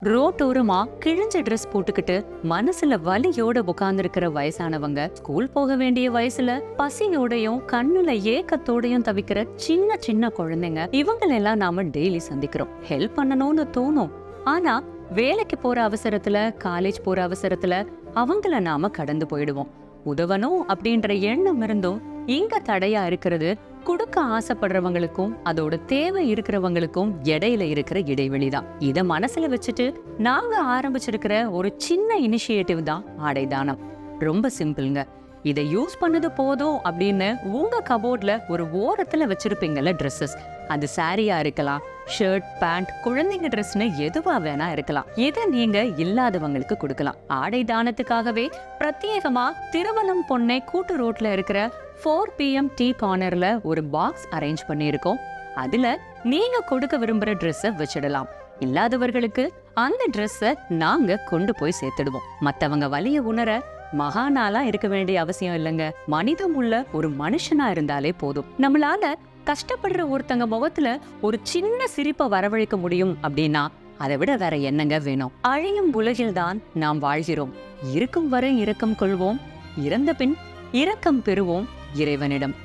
ரோட்டோரமா கிழிஞ்ச ட்ரெஸ் போட்டுக்கிட்டு மனசுல வலியோட உட்கார்ந்துருக்கிற வயசானவங்க, ஸ்கூல் போக வேண்டிய வயசுல பசியோடையும் கண்ணுல ஏக்கத்தோடையும் தவிக்கிற சின்ன சின்ன குழந்தைங்க, இவங்களெல்லாம் நாம டெய்லி சந்திக்கிறோம். ஹெல்ப் பண்ணணும்னு தோணும். ஆனா வேலைக்கு போற அவசரத்துல, காலேஜ் போற அவசரத்துல அவங்கள நாம கடந்து போயிடுவோம். உதவணும் அப்படின்ற எண்ணம் இருந்தும் இங்க தடையா இருக்கிறது கொடுக்க ஆசைப்படுறவங்களுக்கும் அதோட தேவை இருக்கிறவங்களுக்கும் இடையில இருக்கிற இடைவெளிதான். இத மனசுல வச்சுட்டு நாங்க ஆரம்பிச்சிருக்கிற ஒரு சின்ன இனிஷியேட்டிவ் தான் ஆடை தானம். ரொம்ப சிம்பிள்ங்க. இதை யூஸ் பண்ணது போதும் அப்படின்னு உங்க கபோர்ட்ல ஒரு ஓரத்துல வச்சிருப்பீங்கல்ல ட்ரெஸ்ஸஸ், அது சாரியா இருக்கலாம், ஷர்ட், பேண்ட், குழந்தைங்க ட்ரெஸ்னு எதுவா வேணா இருக்கலாம். இதை நீங்க இல்லாதவங்களுக்கு கொடுக்கலாம். ஆடை தானத்துக்காகவே பிரத்யேகமா திருவலம் பொன்னை கூட்டு ரோட்ல இருக்கிற 4 PM டீ கார்னர்ல ஒரு பாக்ஸ் அரேஞ்ச் பண்ணியிருக்கோம். அதுல நீங்க கொடுக்க விரும்புற ட்ரெஸ்ஸை வச்சிடலாம். இல்லாதவர்களுக்கு அந்த ட்ரெஸ்ஸை நாங்க கொண்டு போய் சேர்த்துடுவோம். மத்தவங்க வலிய உணர மகானாலா இருக்க வேண்டிய அவசியம் இல்லைங்க. மனிதம் உள்ள ஒரு மனுஷனா இருந்தாலே போதும். நம்மளால கஷ்டப்படுற ஒருத்தங்க முகத்துல ஒரு சின்ன சிரிப்பை வரவழைக்க முடியும் அப்படின்னா அதை விட வேற என்னங்க வேணும்? அழியும் உலகில்தான் நாம் வாழ்கிறோம். இருக்கும் வரை இரக்கம் கொள்வோம், இறந்த பின் இரக்கம் பெறுவோம் இறைவனிடம்.